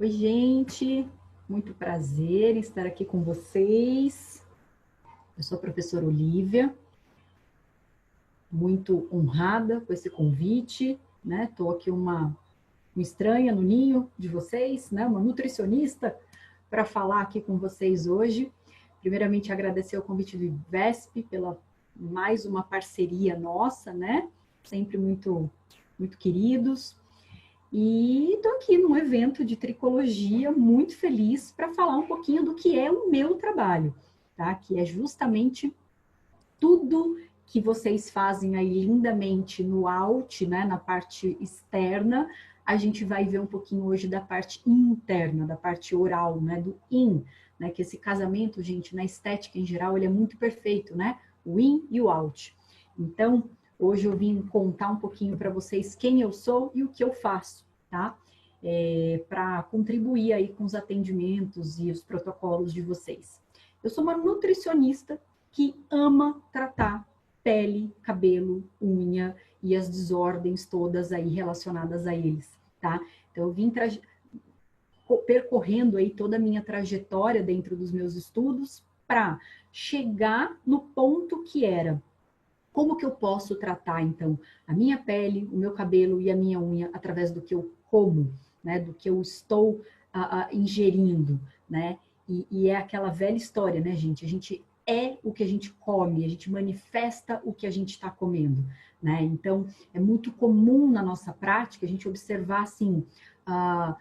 Oi, gente, muito prazer em estar aqui com vocês. Eu sou a professora Olivia, muito honrada com esse convite, né? Estou aqui uma estranha no ninho de vocês, né? Uma nutricionista para falar aqui com vocês hoje. Primeiramente, agradecer o convite do IVESP pela mais uma parceria nossa, né? Sempre muito queridos. E estou aqui num evento de tricologia muito feliz para falar um pouquinho do que é o meu trabalho, tá? Que é justamente tudo que vocês fazem aí lindamente no out, né, na parte externa, a gente vai ver um pouquinho hoje da parte interna, da parte oral, né, do in, né, que esse casamento, gente, na estética em geral, ele é muito perfeito, né? O in e o out. Então, hoje eu vim contar um pouquinho para vocês quem eu sou e o que eu faço, tá? Para contribuir aí com os atendimentos e os protocolos de vocês. Eu sou uma nutricionista que ama tratar pele, cabelo, unha e as desordens todas aí relacionadas a eles, tá? Então eu vim percorrendo aí toda a minha trajetória dentro dos meus estudos para chegar no ponto que era como que eu posso tratar, então, a minha pele, o meu cabelo e a minha unha através do que eu como, né? Do que eu estou ingerindo, né? E é aquela velha história, né, gente? A gente é o que a gente come, a gente manifesta o que a gente está comendo, né? Então, é muito comum na nossa prática a gente observar, assim, a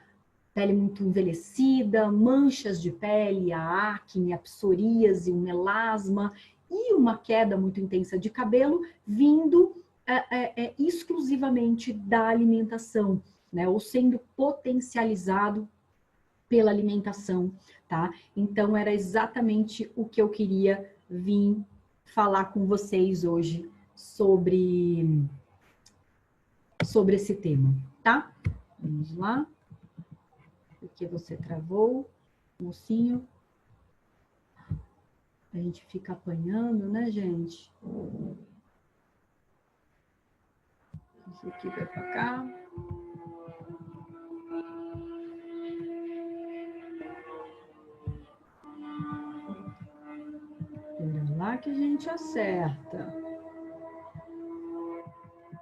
pele muito envelhecida, manchas de pele, a acne, a psoríase, o melasma e uma queda muito intensa de cabelo vindo exclusivamente da alimentação, né? Ou sendo potencializado pela alimentação, tá? Então era exatamente o que eu queria vir falar com vocês hoje sobre esse tema, tá? Vamos lá. Porque você travou, mocinho. A gente fica apanhando, né, gente? Isso aqui vai pra cá. Pera lá que a gente acerta.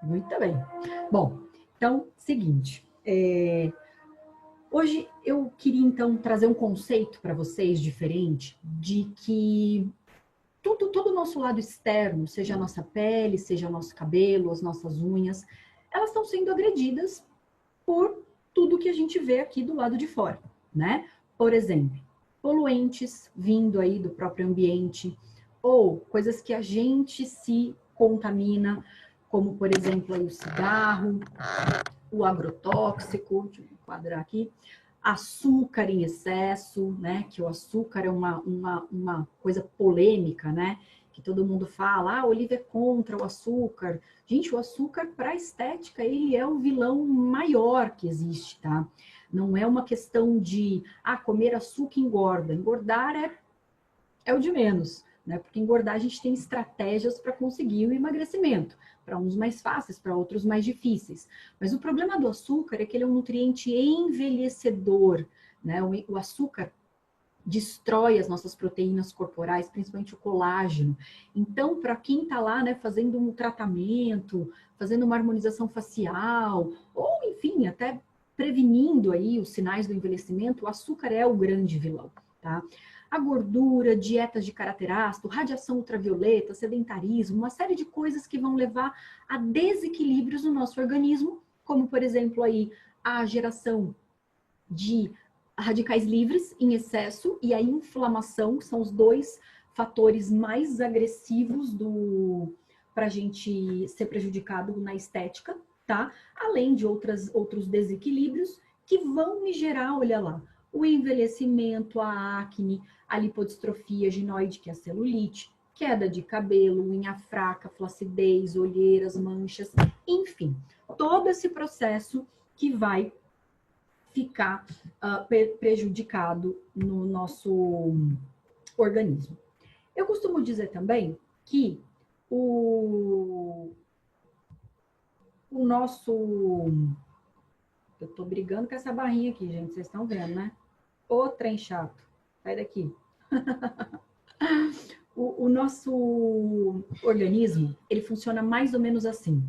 Muito bem. Bom, então, seguinte. Hoje eu queria, então, trazer um conceito para vocês diferente de que todo o nosso lado externo, seja a nossa pele, seja o nosso cabelo, as nossas unhas, elas estão sendo agredidas por tudo que a gente vê aqui do lado de fora, né? Por exemplo, poluentes vindo aí do próprio ambiente, ou coisas que a gente se contamina, como, por exemplo, aí o cigarro, o agrotóxico, deixa eu enquadrar aqui, açúcar em excesso, né? Que o açúcar é uma coisa polêmica, né? Que todo mundo fala, ah, Olivia é contra o açúcar. Gente, o açúcar para a estética, ele é o vilão maior que existe, tá? Não é uma questão de, ah, comer açúcar engorda. Engordar é o de menos, né? Porque engordar a gente tem estratégias para conseguir o emagrecimento, para uns mais fáceis, para outros mais difíceis. Mas o problema do açúcar é que ele é um nutriente envelhecedor, né? O açúcar destrói as nossas proteínas corporais, principalmente o colágeno. Então, para quem está lá, né, fazendo um tratamento, fazendo uma harmonização facial, ou enfim, até prevenindo aí os sinais do envelhecimento, o açúcar é o grande vilão, tá? A gordura, dietas de caráter ácido, radiação ultravioleta, sedentarismo, uma série de coisas que vão levar a desequilíbrios no nosso organismo, como, por exemplo, aí a geração de radicais livres em excesso e a inflamação, que são os dois fatores mais agressivos para a gente ser prejudicado na estética, tá? Além de outros desequilíbrios que vão me gerar, olha lá, o envelhecimento, a acne, a lipodistrofia ginoide, que é a celulite, queda de cabelo, unha fraca, flacidez, olheiras, manchas, enfim, todo esse processo que vai ficar prejudicado no nosso organismo. Eu costumo dizer também que o nosso... Eu tô brigando com essa barrinha aqui, gente. Vocês estão vendo, né? Ô, trem chato. Sai daqui. O nosso organismo, ele funciona mais ou menos assim.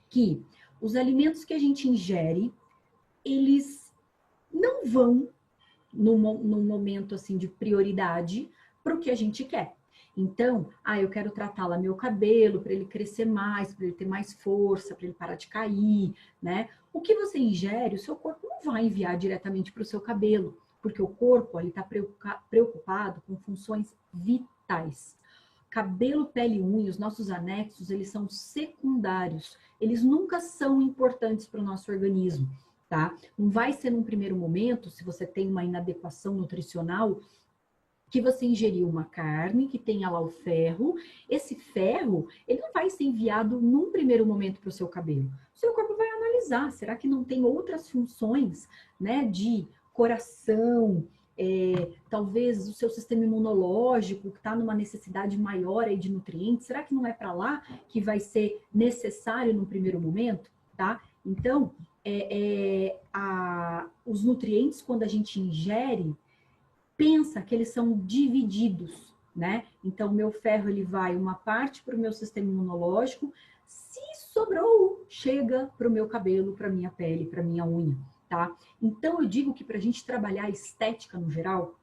Que os alimentos que a gente ingere, eles não vão num momento assim de prioridade para o que a gente quer. Então, eu quero tratar lá meu cabelo para ele crescer mais, para ele ter mais força, para ele parar de cair, né? O que você ingere, o seu corpo não vai enviar diretamente para o seu cabelo, porque o corpo está preocupado com funções vitais. Cabelo, pele e unha, os nossos anexos, eles são secundários. Eles nunca são importantes para o nosso organismo, tá? Não vai ser num primeiro momento, se você tem uma inadequação nutricional, que você ingeriu uma carne que tenha lá o ferro. Esse ferro, ele não vai ser enviado num primeiro momento para o seu cabelo. O seu corpo vai analisar, será que não tem outras funções, né, de coração, talvez o seu sistema imunológico que está numa necessidade maior aí de nutrientes, será que não é para lá que vai ser necessário no primeiro momento, tá? Então, os nutrientes, quando a gente ingere, pensa que eles são divididos, né? Então, o meu ferro, ele vai uma parte para o meu sistema imunológico, se sobrou, chega para o meu cabelo, para minha pele, para minha unha, tá? Então, eu digo que para a gente trabalhar a estética no geral,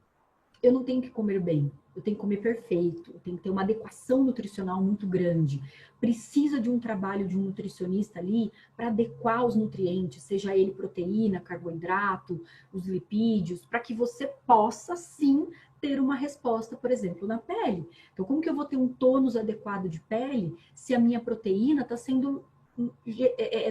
eu não tenho que comer bem, eu tenho que comer perfeito, eu tenho que ter uma adequação nutricional muito grande. Precisa de um trabalho de um nutricionista ali para adequar os nutrientes, seja ele proteína, carboidrato, os lipídios, para que você possa sim ter uma resposta, por exemplo, na pele. Então, como que eu vou ter um tônus adequado de pele se a minha proteína está sendo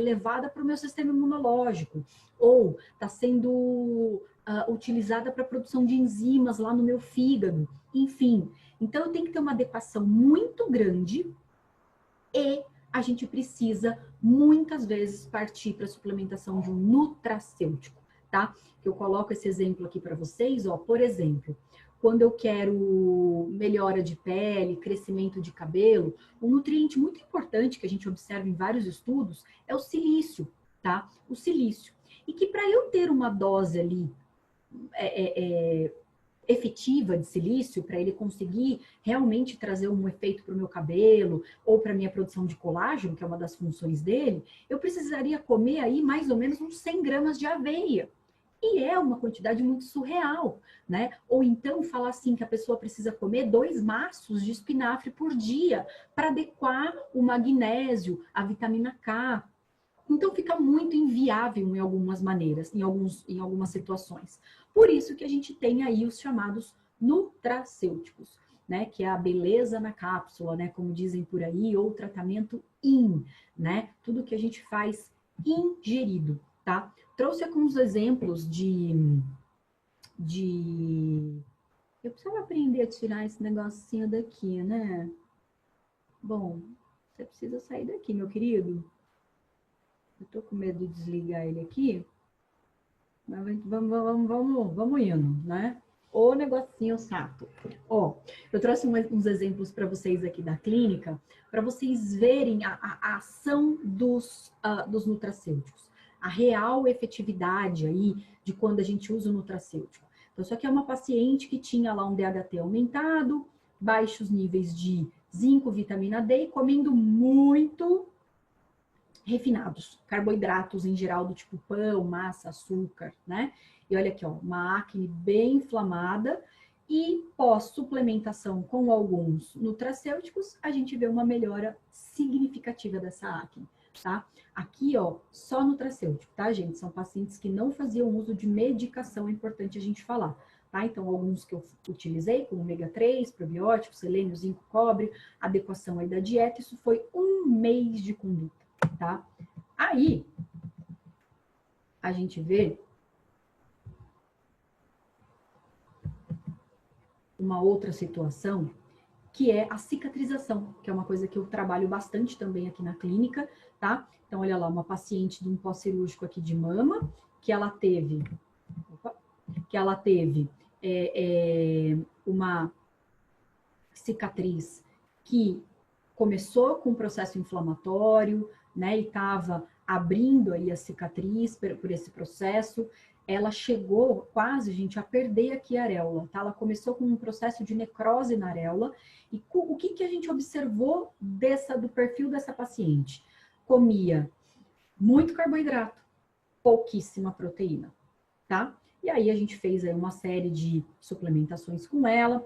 levada para o meu sistema imunológico, ou está sendo utilizada para a produção de enzimas lá no meu fígado, enfim. Então, eu tenho que ter uma adequação muito grande e a gente precisa, muitas vezes, partir para a suplementação de um nutracêutico, tá? Eu coloco esse exemplo aqui para vocês, ó, por exemplo, quando eu quero melhora de pele, crescimento de cabelo, um nutriente muito importante que a gente observa em vários estudos é o silício, tá? O silício. E que para eu ter uma dose ali efetiva de silício, para ele conseguir realmente trazer um efeito para o meu cabelo ou para a minha produção de colágeno, que é uma das funções dele, eu precisaria comer aí mais ou menos uns 100 gramas de aveia. E é uma quantidade muito surreal, né? Ou então falar assim que a pessoa precisa comer 2 maços de espinafre por dia para adequar o magnésio, a vitamina K. Então fica muito inviável em algumas maneiras, em algumas situações. Por isso que a gente tem aí os chamados nutracêuticos, né? Que é a beleza na cápsula, né? Como dizem por aí, ou tratamento né? Tudo que a gente faz ingerido, tá? Trouxe alguns exemplos Eu precisava aprender a tirar esse negocinho daqui, né? Bom, você precisa sair daqui, meu querido. Eu tô com medo de desligar ele aqui. Mas vamos indo, né? O negocinho chato. Ó, eu trouxe uns exemplos para vocês aqui da clínica, para vocês verem a ação dos nutracêuticos. A real efetividade aí de quando a gente usa o nutracêutico. Então, isso aqui é uma paciente que tinha lá um DHT aumentado, baixos níveis de zinco, vitamina D, comendo muito refinados, carboidratos em geral do tipo pão, massa, açúcar, né? E olha aqui, ó, uma acne bem inflamada e pós-suplementação com alguns nutracêuticos, a gente vê uma melhora significativa dessa acne, tá? Aqui, ó, só nutracêutico, tá, gente? São pacientes que não faziam uso de medicação, é importante a gente falar, tá? Então, alguns que eu utilizei, como ômega 3, probióticos, selênio, zinco, cobre, adequação aí da dieta, isso foi 1 mês de conduta. Tá? Aí, a gente vê uma outra situação, que é a cicatrização, que é uma coisa que eu trabalho bastante também aqui na clínica, tá? Então, olha lá, uma paciente de um pós-cirúrgico aqui de mama, que ela teve uma cicatriz que começou com um processo inflamatório, né, e estava abrindo aí a cicatriz por esse processo. Ela chegou quase, gente, a perder aqui a areola, tá? Ela começou com um processo de necrose na areola. E o que, que a gente observou do perfil dessa paciente? Comia muito carboidrato, pouquíssima proteína, tá? E aí a gente fez aí uma série de suplementações com ela,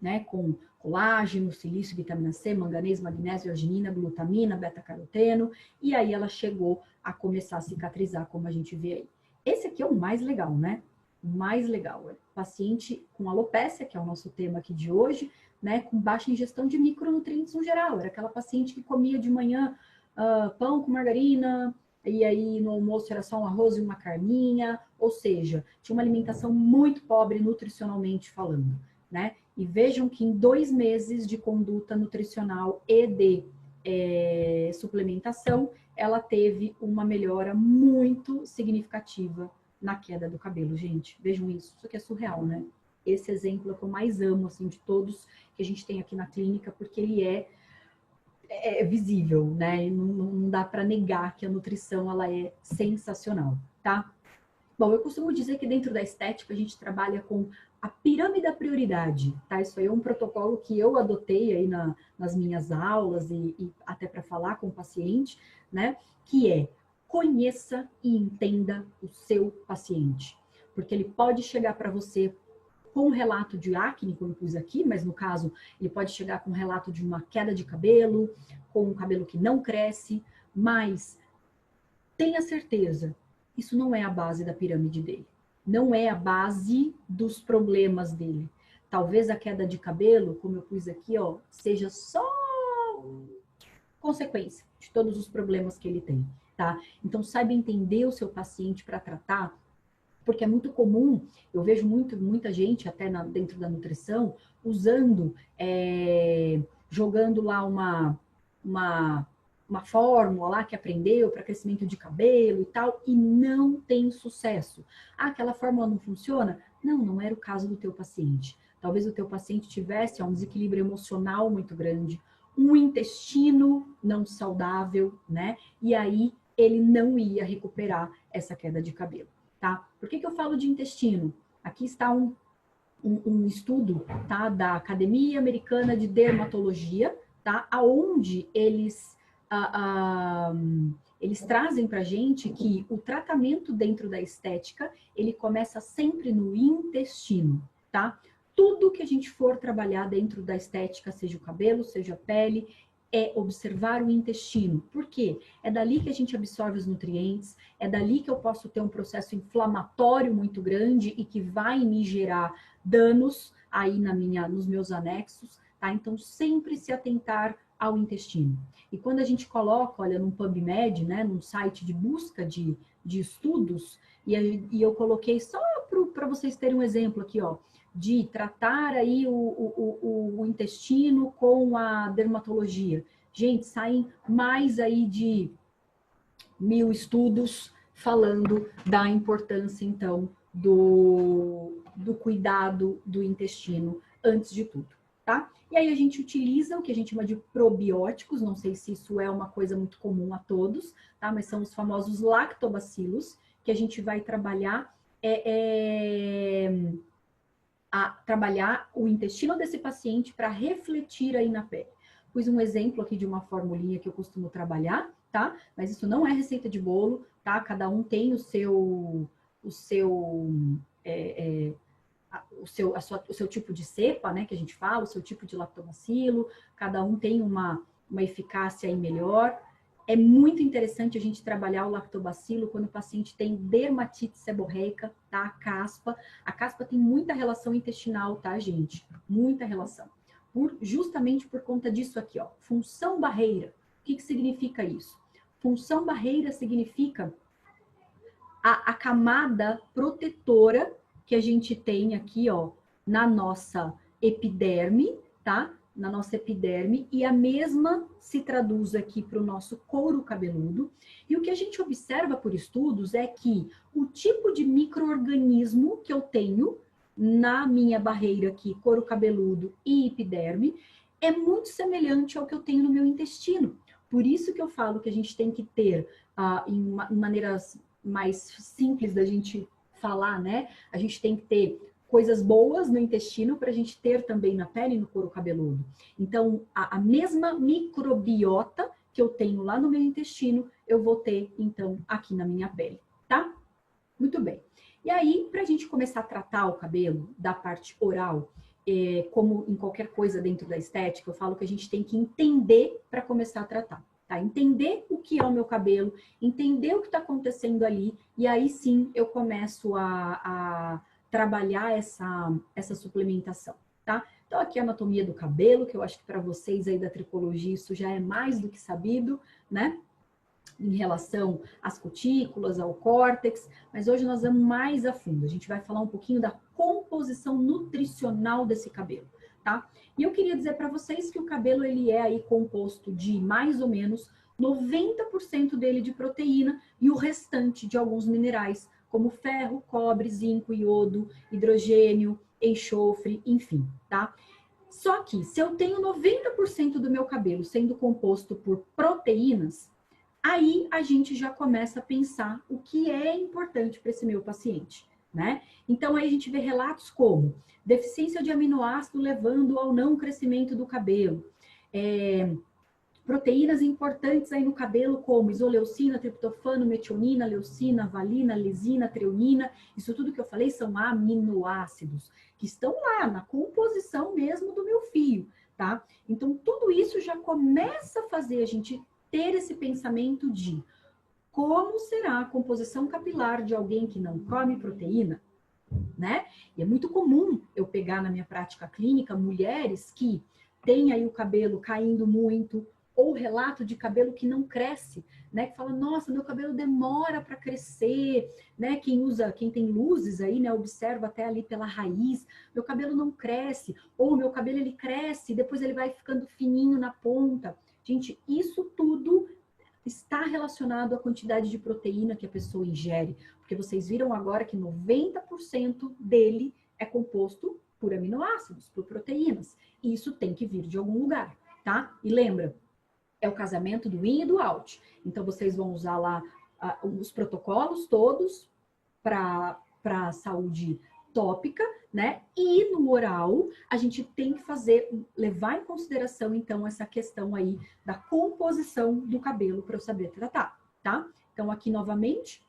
né? Com colágeno, silício, vitamina C, manganês, magnésio, arginina, glutamina, beta-caroteno. E aí ela chegou a começar a cicatrizar, como a gente vê aí. Esse aqui é o mais legal, né? O mais legal é paciente com alopécia, que é o nosso tema aqui de hoje, né? Com baixa ingestão de micronutrientes no geral. Era aquela paciente que comia de manhã pão com margarina, e aí no almoço era só um arroz e uma carninha, ou seja, tinha uma alimentação muito pobre nutricionalmente falando, né? E vejam que em 2 meses de conduta nutricional e de suplementação, ela teve uma melhora muito significativa na queda do cabelo, gente. Vejam isso, isso aqui é surreal, né? Esse exemplo é o que eu mais amo, assim, de todos que a gente tem aqui na clínica, porque ele é visível, né? E não dá para negar que a nutrição, ela é sensacional, tá? Bom, eu costumo dizer que dentro da estética a gente trabalha com a pirâmide da prioridade, tá? Isso aí é um protocolo que eu adotei aí nas minhas aulas e até para falar com o paciente, né? Que é: conheça e entenda o seu paciente. Porque ele pode chegar para você com um relato de acne, como eu pus aqui, mas no caso ele pode chegar com um relato de uma queda de cabelo, com um cabelo que não cresce, mas tenha certeza, isso não é a base da pirâmide dele. Não é a base dos problemas dele. Talvez a queda de cabelo, como eu pus aqui, ó, seja só consequência de todos os problemas que ele tem, tá? Então, saiba entender o seu paciente para tratar, porque é muito comum, eu vejo muita gente, até dentro da nutrição, usando, jogando lá uma fórmula lá que aprendeu para crescimento de cabelo e tal, e não tem sucesso. Ah, aquela fórmula não funciona? Não, não era o caso do teu paciente. Talvez o teu paciente tivesse um desequilíbrio emocional muito grande, um intestino não saudável, né? E aí ele não ia recuperar essa queda de cabelo. Tá? Por que eu falo de intestino? Aqui está um estudo, tá, da Academia Americana de Dermatologia, tá, aonde eles trazem para gente que o tratamento dentro da estética, ele começa sempre no intestino, tá? Tudo que a gente for trabalhar dentro da estética, seja o cabelo, seja a pele, é observar o intestino. Por quê? É dali que a gente absorve os nutrientes, é dali que eu posso ter um processo inflamatório muito grande e que vai me gerar danos aí nos meus anexos, tá? Então, sempre se atentar ao intestino. E quando a gente coloca, olha, num PubMed, né, num site de busca de estudos, e eu coloquei só para vocês terem um exemplo aqui, ó, de tratar aí o intestino com a dermatologia. Gente, saem mais aí de 1000 estudos falando da importância, então, do cuidado do intestino antes de tudo, tá? E aí a gente utiliza o que a gente chama de probióticos, não sei se isso é uma coisa muito comum a todos, tá? Mas são os famosos lactobacilos, que a gente vai trabalhar a trabalhar o intestino desse paciente para refletir aí na pele. Pus um exemplo aqui de uma formulinha que eu costumo trabalhar, tá? Mas isso não é receita de bolo, tá? Cada um tem o seu tipo de cepa, né? Que a gente fala, o seu tipo de lactobacilo, cada um tem uma eficácia aí melhor. É muito interessante a gente trabalhar o lactobacilo quando o paciente tem dermatite seborreica, tá? A caspa tem muita relação intestinal, tá, gente? Muita relação. Justamente por conta disso aqui, ó. Função barreira. O que significa isso? Função barreira significa a camada protetora que a gente tem aqui, ó, na nossa epiderme, tá? Na nossa epiderme, e a mesma se traduz aqui para o nosso couro cabeludo. E o que a gente observa por estudos é que o tipo de micro-organismo que eu tenho na minha barreira aqui, couro cabeludo e epiderme, é muito semelhante ao que eu tenho no meu intestino. Por isso que eu falo que a gente tem que ter, em maneiras mais simples da gente falar, né? A gente tem que ter coisas boas no intestino para a gente ter também na pele e no couro cabeludo. Então, a mesma microbiota que eu tenho lá no meu intestino, eu vou ter, então, aqui na minha pele, tá? Muito bem. E aí, para a gente começar a tratar o cabelo da parte oral, como em qualquer coisa dentro da estética, eu falo que a gente tem que entender para começar a tratar. Tá? Entender o que é o meu cabelo, entender o que está acontecendo ali, e aí sim eu começo a trabalhar essa suplementação, tá? Então aqui a anatomia do cabelo, que eu acho que para vocês aí da tricologia isso já é mais do que sabido, né? Em relação às cutículas, ao córtex, mas hoje nós vamos mais a fundo. A gente vai falar um pouquinho da composição nutricional desse cabelo, tá? E eu queria dizer para vocês que o cabelo ele é aí composto de mais ou menos 90% dele de proteína e o restante de alguns minerais, como ferro, cobre, zinco, iodo, hidrogênio, enxofre, enfim, tá? Só que se eu tenho 90% do meu cabelo sendo composto por proteínas, aí a gente já começa a pensar o que é importante para esse meu paciente, né? Então aí a gente vê relatos como deficiência de aminoácido levando ao não crescimento do cabelo, proteínas importantes aí no cabelo como isoleucina, triptofano, metionina, leucina, valina, lisina, treonina, isso tudo que eu falei são aminoácidos que estão lá na composição mesmo do meu fio, tá? Então tudo isso já começa a fazer a gente ter esse pensamento de como será a composição capilar de alguém que não come proteína, né? E é muito comum eu pegar na minha prática clínica mulheres que têm aí o cabelo caindo muito, ou relato de cabelo que não cresce, né? Que fala, nossa, meu cabelo demora para crescer, né? Quem tem luzes aí, né? Observa até ali pela raiz, meu cabelo não cresce, ou meu cabelo ele cresce, depois ele vai ficando fininho na ponta. Gente, isso tudo está relacionado à quantidade de proteína que a pessoa ingere, porque vocês viram agora que 90% dele é composto por aminoácidos, por proteínas, e isso tem que vir de algum lugar, tá? E lembra, é o casamento do in e do out. Então, vocês vão usar lá os protocolos todos para a saúde tópica, né? E no oral, a gente tem que levar em consideração, então, essa questão aí da composição do cabelo para eu saber tratar, tá? Então, aqui novamente,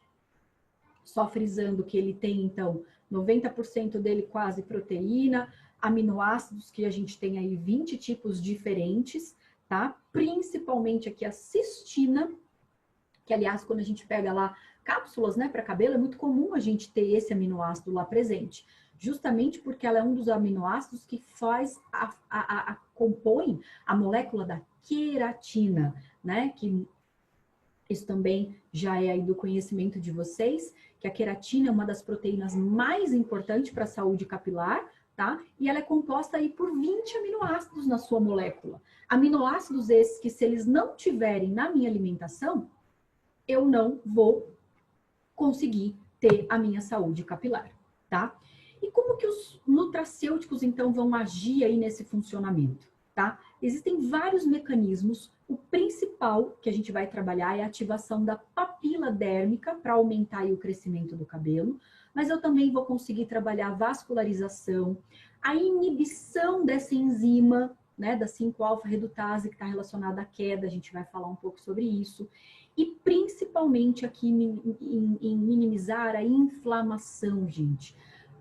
só frisando que ele tem, então, 90% dele quase proteína, aminoácidos, que a gente tem aí 20 tipos diferentes, tá? Principalmente aqui a cistina, que aliás, quando a gente pega lá cápsulas, né, para cabelo, é muito comum a gente ter esse aminoácido lá presente, justamente porque ela é um dos aminoácidos que compõe a molécula da queratina, né, que isso também já é aí do conhecimento de vocês, que a queratina é uma das proteínas mais importantes para a saúde capilar, tá? E ela é composta aí por 20 aminoácidos na sua molécula. Aminoácidos esses que, se eles não tiverem na minha alimentação, eu não vou conseguir ter a minha saúde capilar, tá? E como que os nutracêuticos, então, vão agir aí nesse funcionamento, tá? Existem vários mecanismos. O principal que a gente vai trabalhar é a ativação da papila dérmica para aumentar aí o crescimento do cabelo, mas eu também vou conseguir trabalhar a vascularização, a inibição dessa enzima, né, da 5-alfa-redutase, que está relacionada à queda, a gente vai falar um pouco sobre isso. E principalmente aqui em minimizar a inflamação, gente.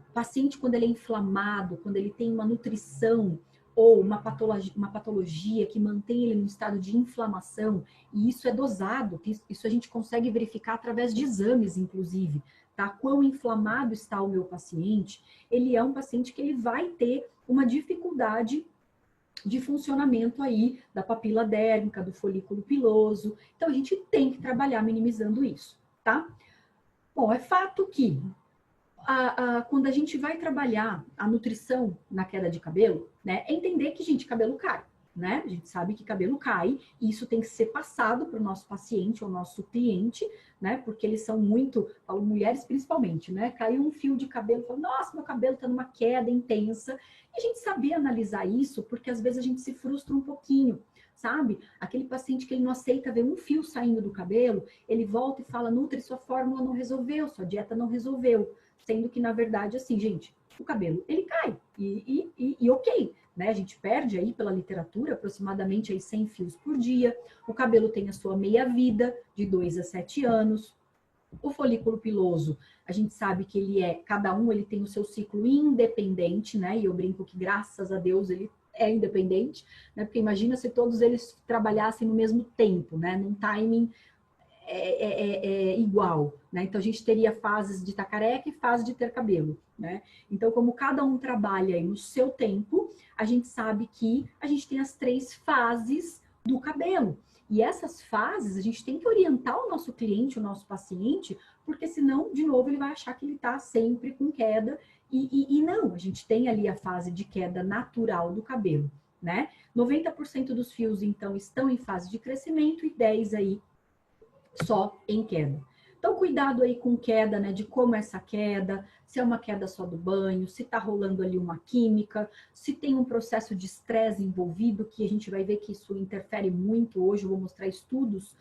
O paciente, quando ele é inflamado, quando ele tem uma nutrição ou uma patologia que mantém ele no estado de inflamação, e isso é dosado, isso a gente consegue verificar através de exames, inclusive, tá? Quão inflamado está o meu paciente, ele é um paciente que ele vai ter uma dificuldade de funcionamento aí da papila dérmica, do folículo piloso. Então, a gente tem que trabalhar minimizando isso, tá? Bom, é fato que quando a gente vai trabalhar a nutrição na queda de cabelo, né, é entender que, gente, cabelo cai, né? A gente sabe que cabelo cai e isso tem que ser passado para o nosso paciente ou nosso cliente, né? Porque eles são muito, falo mulheres principalmente, né? Caiu um fio de cabelo, fala, nossa, meu cabelo tá numa queda intensa. E a gente saber analisar isso, porque às vezes a gente se frustra um pouquinho, sabe? Aquele paciente que ele não aceita ver um fio saindo do cabelo, ele volta e fala, Nutri, sua fórmula não resolveu, sua dieta não resolveu. Sendo que, na verdade, assim, gente, o cabelo, ele cai. E ok, né? A gente perde aí, pela literatura, aproximadamente aí 100 fios por dia. O cabelo tem a sua meia-vida, de 2 a 7 anos. O folículo piloso, a gente sabe que cada um ele tem o seu ciclo independente, né? E eu brinco que, graças a Deus, ele é independente, né? Porque imagina se todos eles trabalhassem no mesmo tempo, né? Num timing igual, né? Então a gente teria fases de estar careca e fase de ter cabelo, né? Então, como cada um trabalha aí no seu tempo, a gente sabe que a gente tem as 3 fases do cabelo. E essas fases, a gente tem que orientar o nosso cliente, o nosso paciente, porque senão, de novo, ele vai achar que ele está sempre com queda. E não, a gente tem ali a fase de queda natural do cabelo, né? 90% dos fios, então, estão em fase de crescimento e 10 aí só em queda. Então, cuidado aí com queda, né? De como é essa queda, se é uma queda só do banho, se tá rolando ali uma química, se tem um processo de estresse envolvido, que a gente vai ver que isso interfere muito hoje. Eu vou mostrar estudos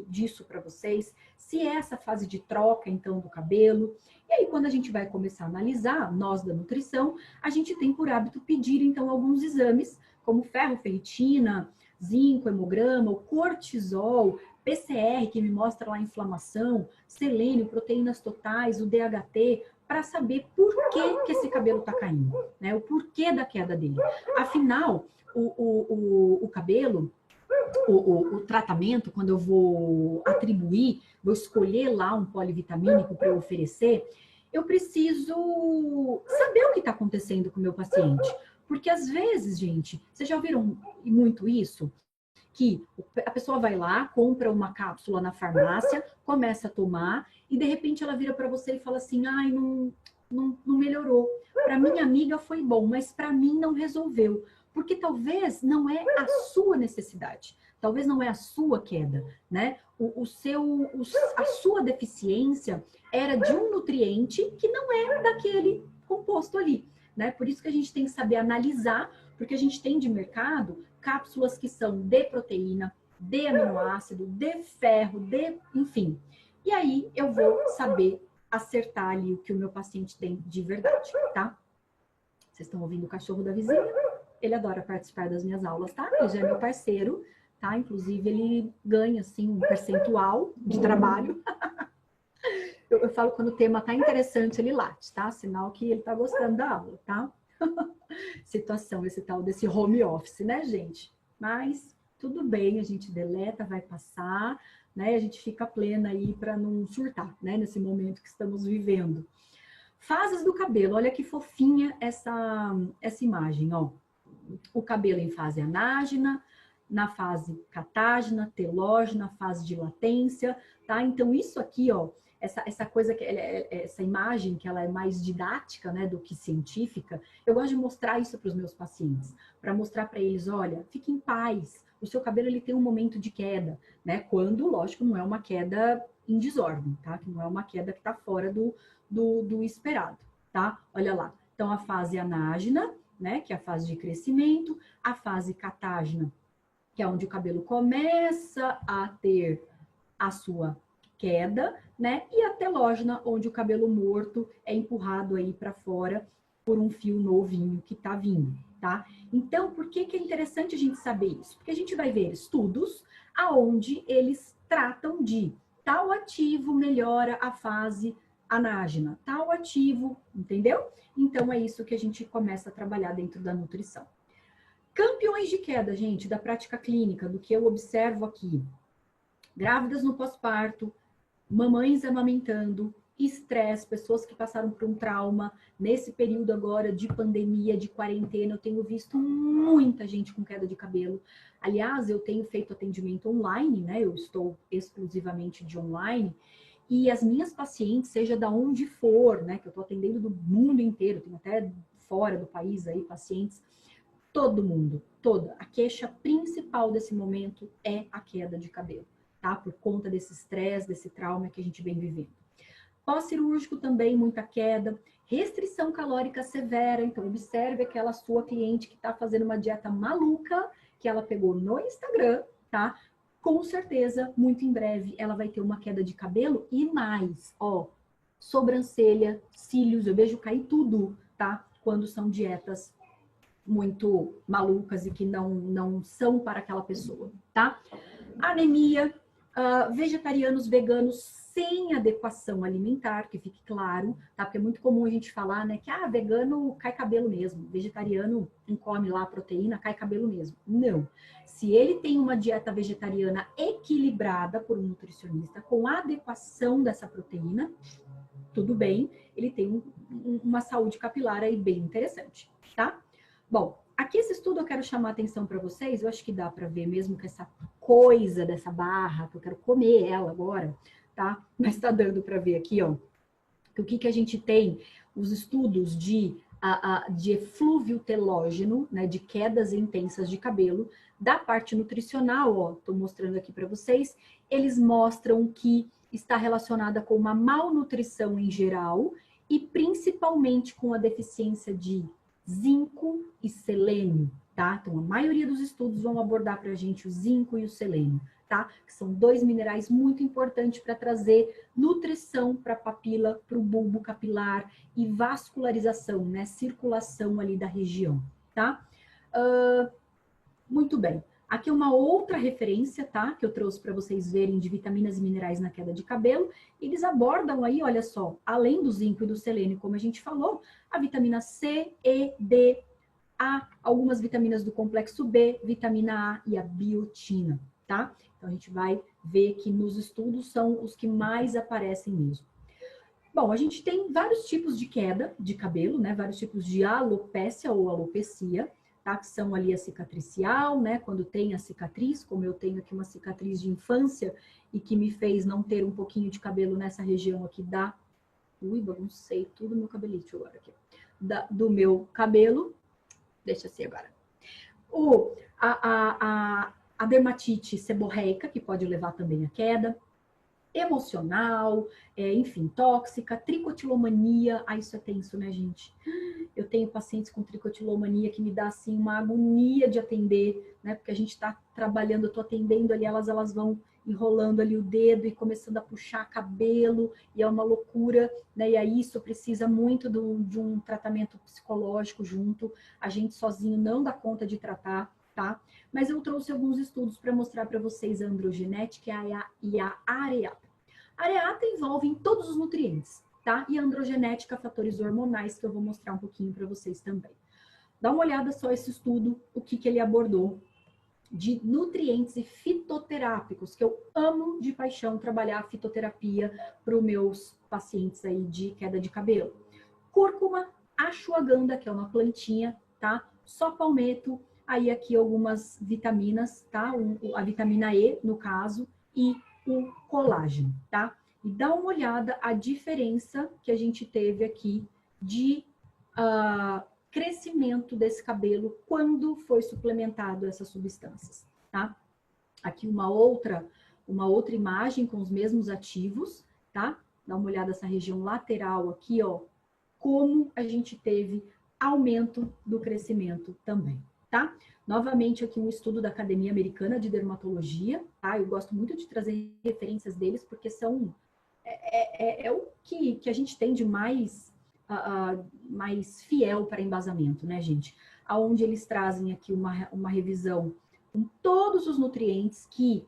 disso para vocês. Se é essa fase de troca, então, do cabelo. E aí, quando a gente vai começar a analisar, nós da nutrição, a gente tem por hábito pedir, então, alguns exames, como ferro, ferritina, zinco, hemograma, o cortisol, PCR, que me mostra lá a inflamação, selênio, proteínas totais, o DHT, para saber por que esse cabelo está caindo, né? O porquê da queda dele. Afinal, o cabelo, o tratamento, quando eu vou atribuir, vou escolher lá um polivitamínico para eu oferecer, eu preciso saber o que está acontecendo com o meu paciente. Porque às vezes, gente, vocês já ouviram muito isso? Que a pessoa vai lá, compra uma cápsula na farmácia, começa a tomar e de repente ela vira para você e fala assim, ai, não melhorou. Para minha amiga foi bom, mas para mim não resolveu. Porque talvez não é a sua necessidade, talvez não é a sua queda, né? A sua deficiência era de um nutriente que não é daquele composto ali, né? Por isso que a gente tem que saber analisar, porque a gente tem de mercado cápsulas que são de proteína, de aminoácido, de ferro, enfim. E aí eu vou saber acertar ali o que o meu paciente tem de verdade, tá? Vocês estão ouvindo o cachorro da vizinha? Ele adora participar das minhas aulas, tá? Ele já é meu parceiro, tá? Inclusive, ele ganha, assim, um percentual de trabalho. Eu falo quando o tema tá interessante, ele late, tá? Sinal que ele tá gostando da aula, tá? Situação, esse tal desse home office, né, gente? Mas tudo bem, a gente deleta, vai passar, né? A gente fica plena aí para não surtar, né? Nesse momento que estamos vivendo. Fases do cabelo, olha que fofinha essa imagem, ó. O cabelo em fase anágena, na fase catágena, telógena, fase de latência, tá? Então isso aqui, ó, essa coisa que essa imagem que ela é mais didática, né, do que científica, eu gosto de mostrar isso para os meus pacientes, para mostrar para eles, olha, fique em paz, o seu cabelo ele tem um momento de queda, né? Quando, lógico, não é uma queda em desordem, tá? Que não é uma queda que está fora do esperado, tá? Olha lá. Então a fase anágena, né, que é a fase de crescimento, a fase catágena, que é onde o cabelo começa a ter a sua queda, né? E a telógena, onde o cabelo morto é empurrado aí para fora por um fio novinho que está vindo, tá? Então, por que é interessante a gente saber isso? Porque a gente vai ver estudos aonde eles tratam de tal ativo melhora a fase anágena, tal ativo, entendeu? Então, é isso que a gente começa a trabalhar dentro da nutrição. Campeões de queda, gente, da prática clínica, do que eu observo aqui. Grávidas no pós-parto, mamães amamentando, estresse, pessoas que passaram por um trauma. Nesse período agora de pandemia, de quarentena, eu tenho visto muita gente com queda de cabelo. Aliás, eu tenho feito atendimento online, né? Eu estou exclusivamente de online. E as minhas pacientes, seja da onde for, né? Que eu estou atendendo do mundo inteiro, tenho até fora do país aí pacientes. Todo mundo, toda. A queixa principal desse momento é a queda de cabelo, tá? Por conta desse estresse, desse trauma que a gente vem vivendo. Pós-cirúrgico também, muita queda. Restrição calórica severa. Então, observe aquela sua cliente que está fazendo uma dieta maluca que ela pegou no Instagram, tá? Com certeza, muito em breve, ela vai ter uma queda de cabelo e mais, ó, sobrancelha, cílios, eu vejo cair tudo, tá? Quando são dietas muito malucas e que não são para aquela pessoa, tá? Anemia, vegetarianos, veganos sem adequação alimentar, que fique claro, tá? Porque é muito comum a gente falar, né, que vegano cai cabelo mesmo, vegetariano não come lá a proteína, cai cabelo mesmo. Não. Se ele tem uma dieta vegetariana equilibrada por um nutricionista, com a adequação dessa proteína, tudo bem, ele tem uma saúde capilar aí bem interessante, tá? Bom, aqui esse estudo eu quero chamar a atenção para vocês, eu acho que dá para ver mesmo que essa coisa dessa barra, que eu quero comer ela agora, tá? Mas tá dando para ver aqui, ó, o que a gente tem, os estudos de eflúvio telógeno, né, de quedas intensas de cabelo, da parte nutricional, ó, tô mostrando aqui para vocês, eles mostram que está relacionada com uma malnutrição em geral e principalmente com a deficiência de zinco e selênio, tá? Então, a maioria dos estudos vão abordar para a gente o zinco e o selênio, tá? Que são dois minerais muito importantes para trazer nutrição para a papila, para o bulbo capilar e vascularização, né? Circulação ali da região, tá? Muito bem. Aqui uma outra referência, tá? Que eu trouxe para vocês verem de vitaminas e minerais na queda de cabelo. Eles abordam aí, olha só, além do zinco e do selênio, como a gente falou, a vitamina C, E, D, A, algumas vitaminas do complexo B, vitamina A e a biotina, tá? Então a gente vai ver que nos estudos são os que mais aparecem mesmo. Bom, a gente tem vários tipos de queda de cabelo, né? Vários tipos de alopécia ou alopecia, tá? Que são ali a cicatricial, né? Quando tem a cicatriz, como eu tenho aqui uma cicatriz de infância e que me fez não ter um pouquinho de cabelo nessa região aqui da... Ui, baguncei tudo meu cabelito agora aqui. Do meu cabelo. Deixa assim agora. A dermatite seborreica, que pode levar também à queda. Emocional, enfim, tóxica, tricotilomania. Isso é tenso, né, gente? Eu tenho pacientes com tricotilomania que me dá, assim, uma agonia de atender, né? Porque a gente está trabalhando, eu estou atendendo ali, elas vão enrolando ali o dedo e começando a puxar cabelo, e é uma loucura, né? E aí isso precisa muito de um tratamento psicológico junto. A gente sozinho não dá conta de tratar, tá? Mas eu trouxe alguns estudos para mostrar para vocês a androgenética e a areata. A areata envolve em todos os nutrientes, tá? E a androgenética, fatores hormonais, que eu vou mostrar um pouquinho para vocês também. Dá uma olhada só esse estudo, o que ele abordou de nutrientes e fitoterápicos, que eu amo de paixão trabalhar fitoterapia para os meus pacientes aí de queda de cabelo. Cúrcuma, ashwagandha, que é uma plantinha, tá? Só palmeto, aí aqui algumas vitaminas, tá? A vitamina E, no caso, e o colágeno, tá? E dá uma olhada a diferença que a gente teve aqui de crescimento desse cabelo quando foi suplementado essas substâncias, tá? Aqui uma outra imagem com os mesmos ativos, tá? Dá uma olhada nessa região lateral aqui, ó, como a gente teve aumento do crescimento também, tá? Novamente aqui um estudo da Academia Americana de Dermatologia, tá? Eu gosto muito de trazer referências deles porque são o que a gente tem de mais fiel para embasamento, né, gente? Aonde eles trazem aqui uma revisão com todos os nutrientes que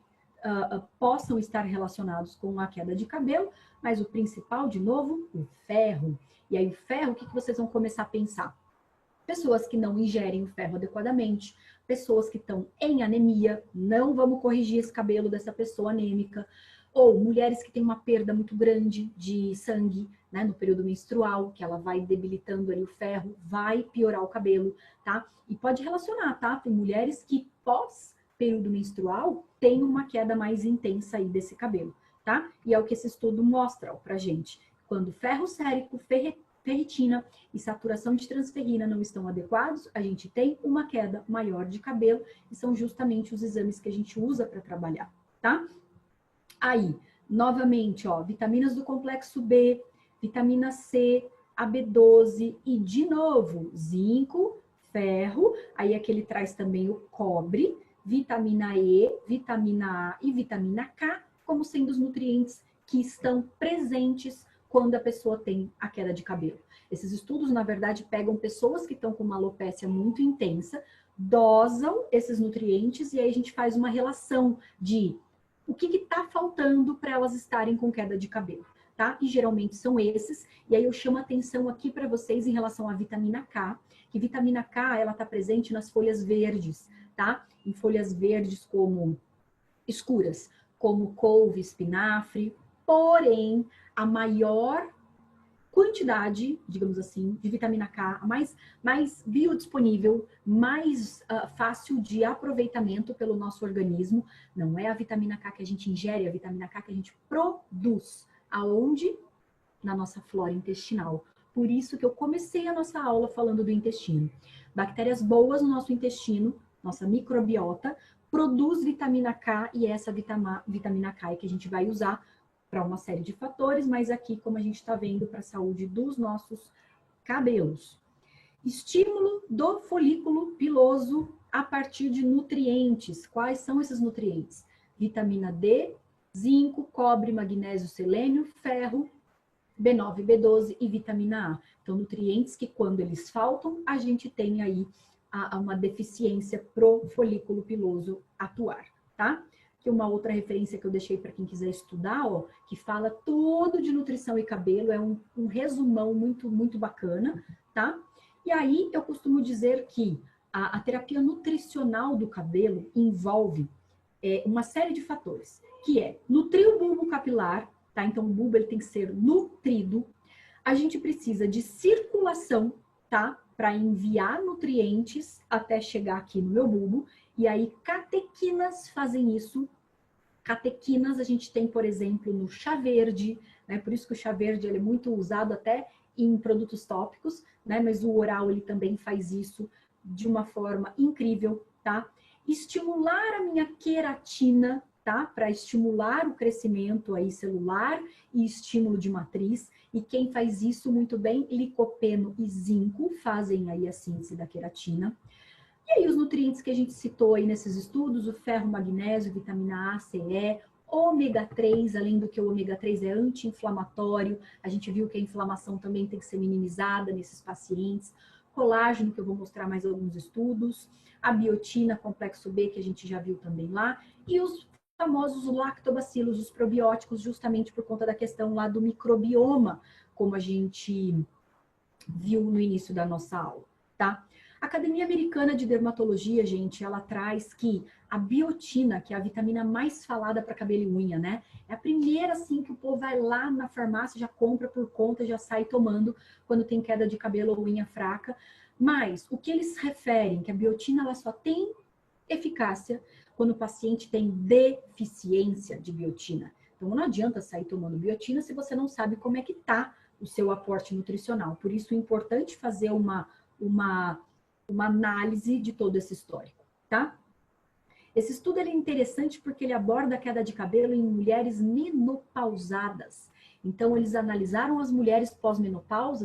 possam estar relacionados com a queda de cabelo, mas o principal, de novo, o ferro. E aí o ferro, o que vocês vão começar a pensar? Pessoas que não ingerem o ferro adequadamente, pessoas que estão em anemia, não vamos corrigir esse cabelo dessa pessoa anêmica, ou mulheres que têm uma perda muito grande de sangue, né, no período menstrual, que ela vai debilitando ali o ferro, vai piorar o cabelo, tá? E pode relacionar, tá? Tem mulheres que pós período menstrual têm uma queda mais intensa aí desse cabelo, tá? E é o que esse estudo mostra, ó, pra gente. Quando ferro sérico, ferritina e saturação de transferrina não estão adequados, a gente tem uma queda maior de cabelo, e são justamente os exames que a gente usa para trabalhar, tá? Aí, novamente, ó, vitaminas do complexo B, vitamina C, a B12 e, de novo, zinco, ferro, aí aqui ele traz também o cobre, vitamina E, vitamina A e vitamina K, como sendo os nutrientes que estão presentes quando a pessoa tem a queda de cabelo. Esses estudos, na verdade, pegam pessoas que estão com uma alopécia muito intensa, dosam esses nutrientes e aí a gente faz uma relação de o que está faltando para elas estarem com queda de cabelo, tá? E geralmente são esses. E aí eu chamo a atenção aqui para vocês em relação à vitamina K, que vitamina K, ela está presente nas folhas verdes, tá? Em folhas verdes como escuras, como couve, espinafre, porém, a maior quantidade, digamos assim, de vitamina K, mais biodisponível, mais fácil de aproveitamento pelo nosso organismo, não é a vitamina K que a gente ingere, é a vitamina K que a gente produz. Aonde? Na nossa flora intestinal. Por isso que eu comecei a nossa aula falando do intestino. Bactérias boas no nosso intestino, nossa microbiota, produz vitamina K e essa vitamina K é que a gente vai usar para uma série de fatores, mas aqui, como a gente está vendo, para a saúde dos nossos cabelos. Estímulo do folículo piloso a partir de nutrientes. Quais são esses nutrientes? Vitamina D, zinco, cobre, magnésio, selênio, ferro, B9, B12 e vitamina A. Então, nutrientes que quando eles faltam, a gente tem aí uma deficiência pro folículo piloso atuar, tá? Que uma outra referência que eu deixei para quem quiser estudar, ó, que fala tudo de nutrição e cabelo, é um resumão muito bacana, tá? E aí eu costumo dizer que a terapia nutricional do cabelo envolve uma série de fatores, que é nutrir o bulbo capilar, tá? Então o bulbo ele tem que ser nutrido. A gente precisa de circulação, tá? Para enviar nutrientes até chegar aqui no meu bulbo. E aí catequinas fazem isso. Catequinas a gente tem, por exemplo, no chá verde, né? Por isso que o chá verde ele é muito usado até em produtos tópicos, né? Mas o oral ele também faz isso de uma forma incrível, tá? Estimular a minha queratina, tá? Para estimular o crescimento aí celular e estímulo de matriz. E quem faz isso muito bem, licopeno e zinco, fazem aí a síntese da queratina. E aí os nutrientes que a gente citou aí nesses estudos, o ferro, magnésio, vitamina A, C, E, ômega 3, além do que o ômega 3 é anti-inflamatório, a gente viu que a inflamação também tem que ser minimizada nesses pacientes, colágeno, que eu vou mostrar mais alguns estudos, a biotina, complexo B, que a gente já viu também lá, e os famosos lactobacilos, os probióticos, justamente por conta da questão lá do microbioma, como a gente viu no início da nossa aula, tá? A Academia Americana de Dermatologia, gente, ela traz que a biotina, que é a vitamina mais falada para cabelo e unha, né? É a primeira, assim, que o povo vai lá na farmácia, já compra por conta, já sai tomando quando tem queda de cabelo ou unha fraca. Mas o que eles referem, que a biotina, ela só tem eficácia quando o paciente tem deficiência de biotina. Então, não adianta sair tomando biotina se você não sabe como é que tá o seu aporte nutricional. Por isso, é importante fazer uma análise de todo esse histórico, tá? Esse estudo é interessante porque ele aborda a queda de cabelo em mulheres menopausadas. Então, eles analisaram as mulheres pós-menopausa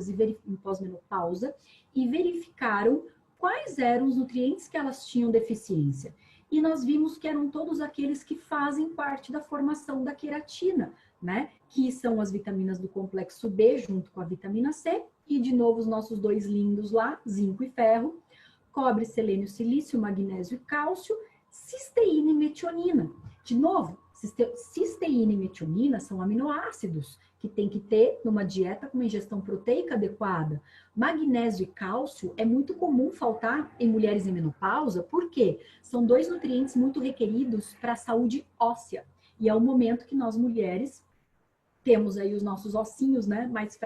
e verificaram quais eram os nutrientes que elas tinham deficiência. E nós vimos que eram todos aqueles que fazem parte da formação da queratina, né? Que são as vitaminas do complexo B junto com a vitamina C. E, de novo, os nossos dois lindos lá, zinco e ferro, cobre, selênio, silício, magnésio e cálcio, cisteína e metionina. De novo, cisteína e metionina são aminoácidos que tem que ter numa dieta com uma ingestão proteica adequada. Magnésio e cálcio é muito comum faltar em mulheres em menopausa, porque são dois nutrientes muito requeridos para a saúde óssea. E é o momento que nós mulheres temos aí os nossos ossinhos, né, mais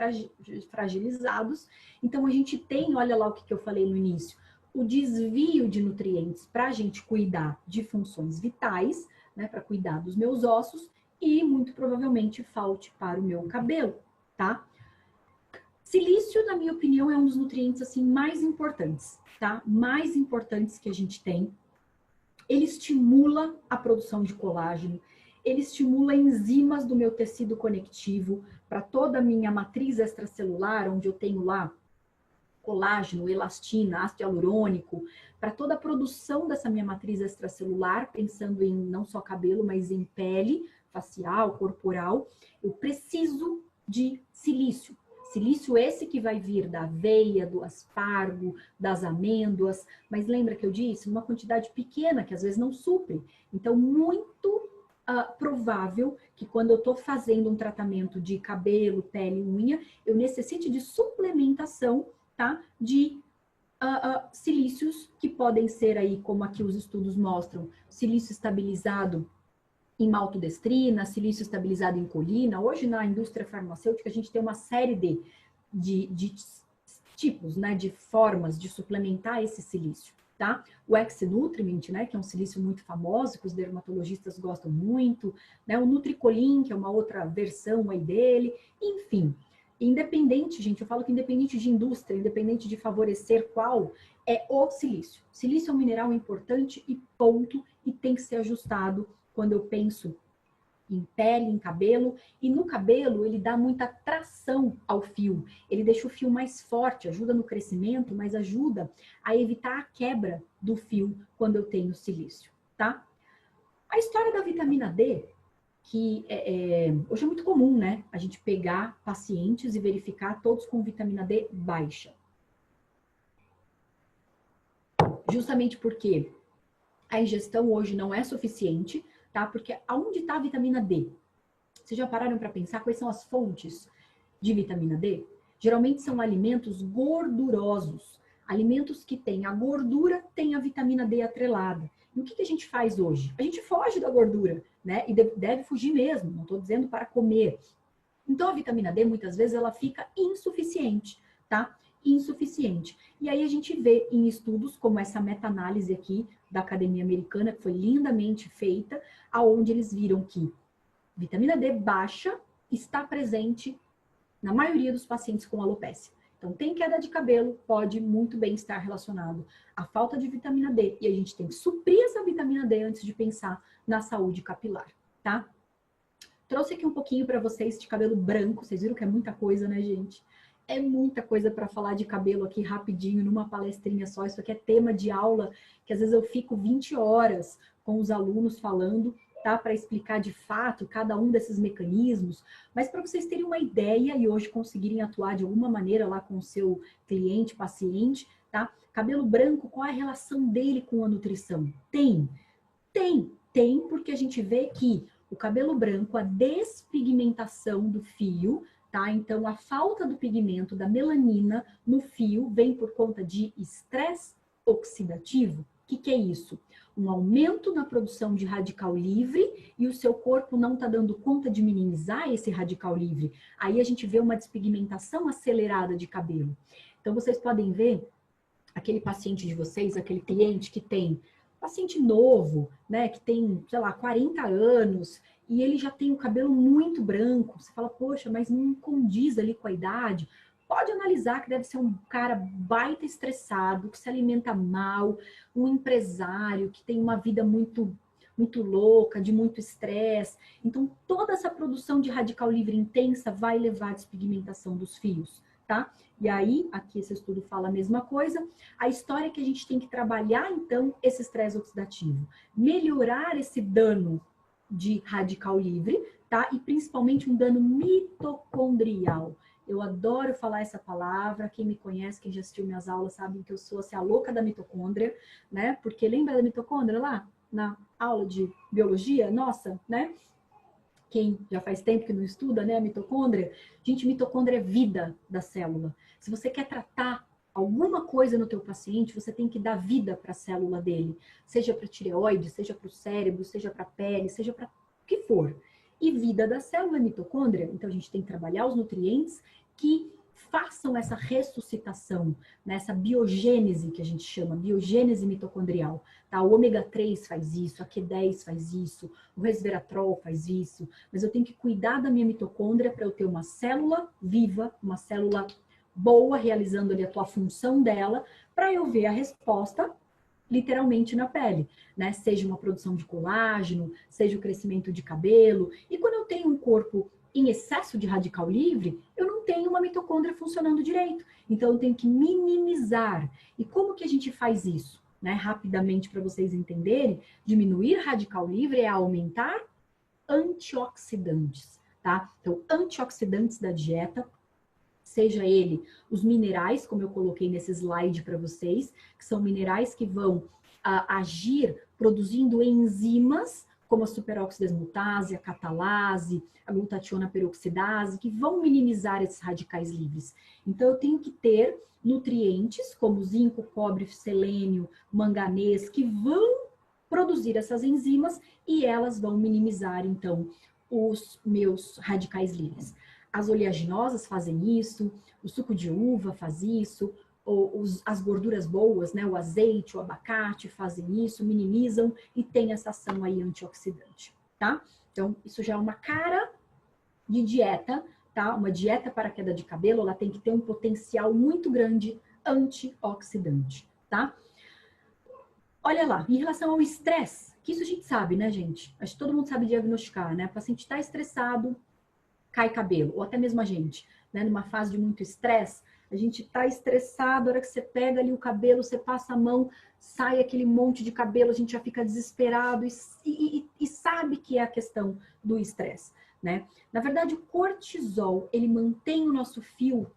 fragilizados. Então a gente tem, olha lá o que eu falei no início, o desvio de nutrientes para a gente cuidar de funções vitais, né, para cuidar dos meus ossos, e muito provavelmente falte para o meu cabelo, tá? Silício, na minha opinião, é um dos nutrientes assim mais importantes, tá? Mais importantes que a gente tem. Ele estimula a produção de colágeno, ele estimula enzimas do meu tecido conectivo para toda a minha matriz extracelular, onde eu tenho lá colágeno, elastina, ácido hialurônico, para toda a produção dessa minha matriz extracelular, pensando em não só cabelo, mas em pele, facial, corporal, eu preciso de silício. Silício esse que vai vir da aveia, do aspargo, das amêndoas, mas lembra que eu disse? Uma quantidade pequena, que às vezes não supre. Então, muito provável que quando eu estou fazendo um tratamento de cabelo, pele, unha, eu necessite de suplementação, tá? De silícios que podem ser aí, como aqui os estudos mostram, silício estabilizado em maltodestrina, silício estabilizado em colina. Hoje, na indústria farmacêutica, a gente tem uma série de tipos, né, de formas de suplementar esse silício, tá? O X-Nutriment, né, que é um silício muito famoso, que os dermatologistas gostam muito, né? O Nutricolin, que é uma outra versão aí dele, enfim. Independente, gente, eu falo que independente de indústria, independente de favorecer qual, é o silício. Silício é um mineral importante e ponto, e tem que ser ajustado quando eu penso em pele, em cabelo, e no cabelo ele dá muita tração ao fio, ele deixa o fio mais forte, ajuda no crescimento, mas ajuda a evitar a quebra do fio quando eu tenho silício, tá? A história da vitamina D, que hoje é muito comum, né? A gente pegar pacientes e verificar todos com vitamina D baixa. Justamente porque a ingestão hoje não é suficiente, tá? Porque aonde está a vitamina D? Vocês já pararam para pensar quais são as fontes de vitamina D? Geralmente são alimentos gordurosos. Alimentos que têm a gordura, têm a vitamina D atrelada. E o que a gente faz hoje? A gente foge da gordura, né? E deve fugir mesmo, não estou dizendo para comer. Então a vitamina D, muitas vezes, ela fica insuficiente, tá? Insuficiente. E aí a gente vê em estudos como essa meta-análise aqui da Academia Americana, que foi lindamente feita, aonde eles viram que vitamina D baixa está presente na maioria dos pacientes com alopécia. Então, tem queda de cabelo, pode muito bem estar relacionado à falta de vitamina D. E a gente tem que suprir essa vitamina D antes de pensar na saúde capilar, tá? Trouxe aqui um pouquinho para vocês de cabelo branco. Vocês viram que é muita coisa, né, gente? É muita coisa para falar de cabelo aqui rapidinho, numa palestrinha só. Isso aqui é tema de aula, que às vezes eu fico 20 horas com os alunos falando, tá? Para explicar de fato cada um desses mecanismos. Mas para vocês terem uma ideia e hoje conseguirem atuar de alguma maneira lá com o seu cliente, paciente, tá? Cabelo branco, qual é a relação dele com a nutrição? Tem, porque a gente vê que o cabelo branco, a despigmentação do fio, tá? Então, a falta do pigmento, da melanina no fio, vem por conta de estresse oxidativo. O que é isso? Um aumento na produção de radical livre e o seu corpo não está dando conta de minimizar esse radical livre. Aí a gente vê uma despigmentação acelerada de cabelo. Então, vocês podem ver aquele paciente de vocês, aquele cliente que tem paciente novo, né, que tem, sei lá, 40 anos, e ele já tem o cabelo muito branco. Você fala, poxa, mas não condiz ali com a idade. Pode analisar que deve ser um cara baita estressado, que se alimenta mal, um empresário que tem uma vida muito louca, de muito estresse. Então, toda essa produção de radical livre intensa vai levar à despigmentação dos fios, tá? E aí, aqui esse estudo fala a mesma coisa. A história é que a gente tem que trabalhar, então, esse estresse oxidativo. Melhorar esse dano de radical livre, tá? E principalmente um dano mitocondrial. Eu adoro falar essa palavra. Quem me conhece, quem já assistiu minhas aulas, sabe que eu sou assim, a louca da mitocôndria, né? Porque lembra da mitocôndria lá? Na aula de biologia? Nossa, né? Quem já faz tempo que não estuda, né, a mitocôndria, gente, mitocôndria é vida da célula. Se você quer tratar alguma coisa no teu paciente, você tem que dar vida para a célula dele, seja para a tireoide, seja para o cérebro, seja para a pele, seja para o que for. E vida da célula é mitocôndria, então a gente tem que trabalhar os nutrientes que façam essa ressuscitação, né, essa biogênese que a gente chama, biogênese mitocondrial. Tá? O ômega 3 faz isso, a Q10 faz isso, o resveratrol faz isso, mas eu tenho que cuidar da minha mitocôndria para eu ter uma célula viva, uma célula boa, realizando ali a tua função dela, para eu ver a resposta literalmente na pele, né? Seja uma produção de colágeno, seja o crescimento de cabelo. E quando eu tenho um corpo em excesso de radical livre, eu não tenho uma mitocôndria funcionando direito. Então, eu tenho que minimizar. E como que a gente faz isso? Né? Rapidamente, para vocês entenderem, diminuir radical livre é aumentar antioxidantes, tá? Então, antioxidantes da dieta, seja ele os minerais, como eu coloquei nesse slide para vocês, que são minerais que vão agir produzindo enzimas, como a superoxidesmutase, a catalase, a glutationa peroxidase, que vão minimizar esses radicais livres. Então, eu tenho que ter nutrientes como zinco, cobre, selênio, manganês, que vão produzir essas enzimas e elas vão minimizar, então, os meus radicais livres. As oleaginosas fazem isso, o suco de uva faz isso, as gorduras boas, né, o azeite, o abacate fazem isso, minimizam e tem essa ação aí antioxidante, tá? Então, isso já é uma cara de dieta, tá? Uma dieta para queda de cabelo, ela tem que ter um potencial muito grande antioxidante, tá? Olha lá, em relação ao estresse, que isso a gente sabe, né, gente? Acho que todo mundo sabe diagnosticar, né? O paciente está estressado, cai cabelo, ou até mesmo a gente, né? Numa fase de muito estresse, a gente tá estressado, a hora que você pega ali o cabelo, você passa a mão, sai aquele monte de cabelo, a gente já fica desesperado e sabe que é a questão do estresse, né? Na verdade, o cortisol, ele mantém o nosso fio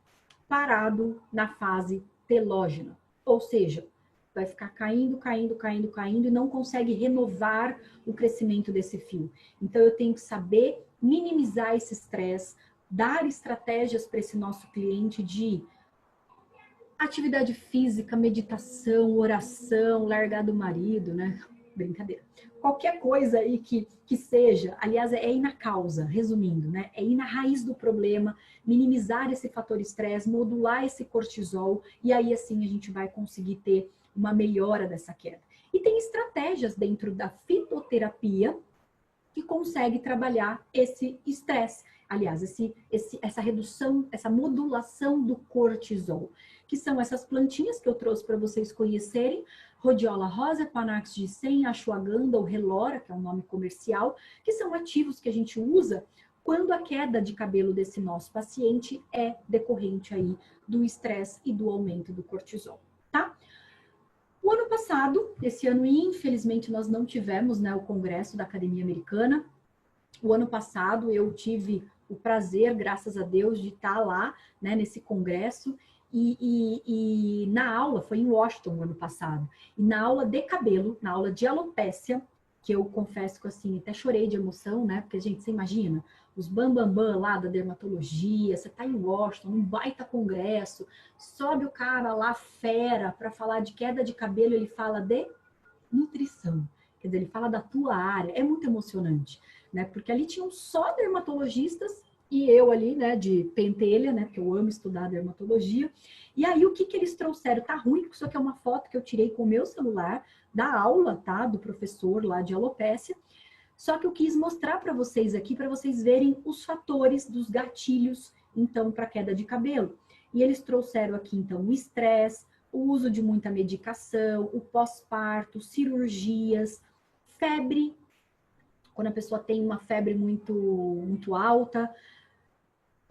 parado na fase telógena, ou seja, vai ficar caindo, caindo, caindo, caindo e não consegue renovar o crescimento desse fio. Então, eu tenho que saber minimizar esse estresse, dar estratégias para esse nosso cliente de atividade física, meditação, oração, largar do marido, né? Brincadeira. Qualquer coisa aí que seja, aliás, é ir na causa, resumindo, né? É ir na raiz do problema, minimizar esse fator estresse, modular esse cortisol, e aí assim a gente vai conseguir ter uma melhora dessa queda. E tem estratégias dentro da fitoterapia que consegue trabalhar esse estresse. Aliás, essa redução, essa modulação do cortisol, que são essas plantinhas que eu trouxe para vocês conhecerem, Rhodiola rosa, Panax ginseng, Ashwagandha ou Relora, que é um nome comercial, que são ativos que a gente usa quando a queda de cabelo desse nosso paciente é decorrente aí do estresse e do aumento do cortisol, tá? O ano passado, esse ano, infelizmente, nós não tivemos, né, o congresso da Academia Americana. O ano passado eu tive o prazer, graças a Deus, de estar lá, né, nesse congresso. E na aula, foi em Washington o ano passado, e na aula de cabelo, na aula de alopécia, que eu confesso que assim, até chorei de emoção, né? Porque, gente, você imagina, os bambambam lá da dermatologia, você tá em Washington, num baita congresso, sobe o cara lá, fera, para falar de queda de cabelo, ele fala de nutrição. Quer dizer, ele fala da tua área, é muito emocionante, né? Porque ali tinham só dermatologistas e eu ali, né, de pentelha, né, porque eu amo estudar dermatologia. E aí, o que que eles trouxeram? Tá ruim, porque isso aqui é uma foto que eu tirei com o meu celular, da aula, tá, do professor lá de alopécia. Só que eu quis mostrar para vocês aqui, para vocês verem os fatores dos gatilhos, então, para queda de cabelo. E eles trouxeram aqui, então, o estresse, o uso de muita medicação, o pós-parto, cirurgias, febre, quando a pessoa tem uma febre muito alta,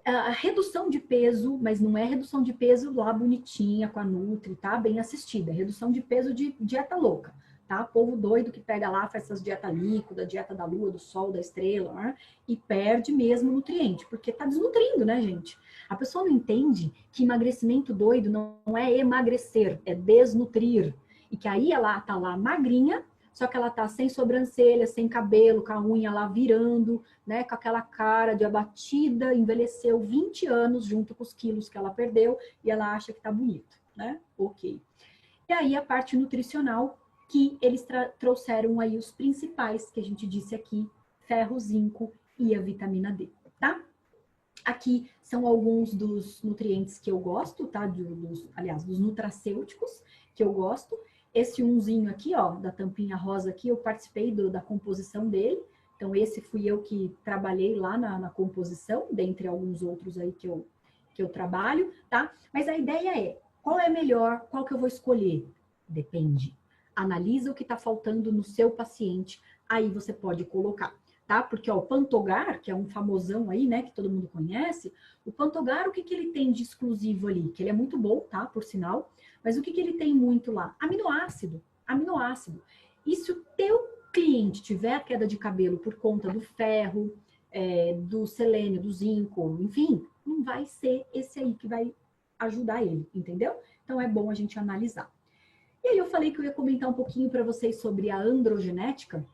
a redução de peso, mas não é redução de peso lá bonitinha com a Nutri, tá? Bem assistida, é redução de peso de dieta louca, tá? Povo doido que pega lá, faz essas dietas líquidas, dieta da lua, do sol, da estrela, né? E perde mesmo nutriente, porque tá desnutrindo, né, gente? A pessoa não entende que emagrecimento doido não é emagrecer, é desnutrir. E que aí ela tá lá magrinha, só que ela tá sem sobrancelha, sem cabelo, com a unha lá virando, né, com aquela cara de abatida, envelheceu 20 anos junto com os quilos que ela perdeu e ela acha que tá bonito, né? Ok. E aí a parte nutricional, que eles trouxeram aí os principais que a gente disse aqui, ferro, zinco e a vitamina D, tá? Aqui são alguns dos nutrientes que eu gosto, tá? Aliás, dos nutracêuticos que eu gosto. Esse umzinho aqui, ó, da tampinha rosa aqui, eu participei da composição dele. Então, esse fui eu que trabalhei lá na composição, dentre alguns outros aí que eu trabalho, tá? Mas a ideia é, qual é melhor, qual que eu vou escolher? Depende. Analisa o que está faltando no seu paciente, aí você pode colocar. tá? Porque ó, o Pantogar, que é um famosão aí, né, que todo mundo conhece, o Pantogar, o que que ele tem de exclusivo ali? Que ele é muito bom, tá? Por sinal. Mas o que que ele tem muito lá? Aminoácido. Aminoácido. E se o teu cliente tiver a queda de cabelo por conta do ferro, do selênio, do zinco, enfim, não vai ser esse aí que vai ajudar ele, entendeu? Então é bom a gente analisar. E aí eu falei que eu ia comentar um pouquinho para vocês sobre a androgenética,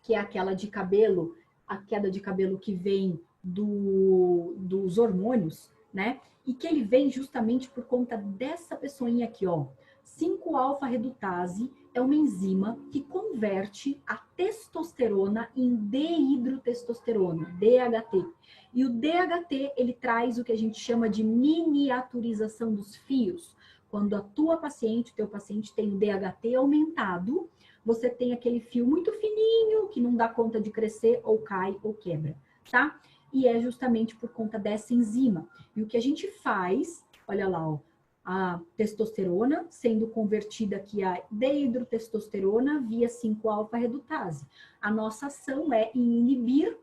que é aquela de cabelo, a queda de cabelo que vem dos hormônios, né? E que ele vem justamente por conta dessa pessoinha aqui, ó. 5-alfa-redutase é uma enzima que converte a testosterona em dehidrotestosterona, DHT. E o DHT, ele traz o que a gente chama de miniaturização dos fios. Quando a tua paciente, o teu paciente tem o DHT aumentado, você tem aquele fio muito fininho que não dá conta de crescer ou cai ou quebra, tá? E é justamente por conta dessa enzima. E o que a gente faz, olha lá, ó, a testosterona sendo convertida aqui a dehidrotestosterona via 5-alfa-redutase. A nossa ação é inibir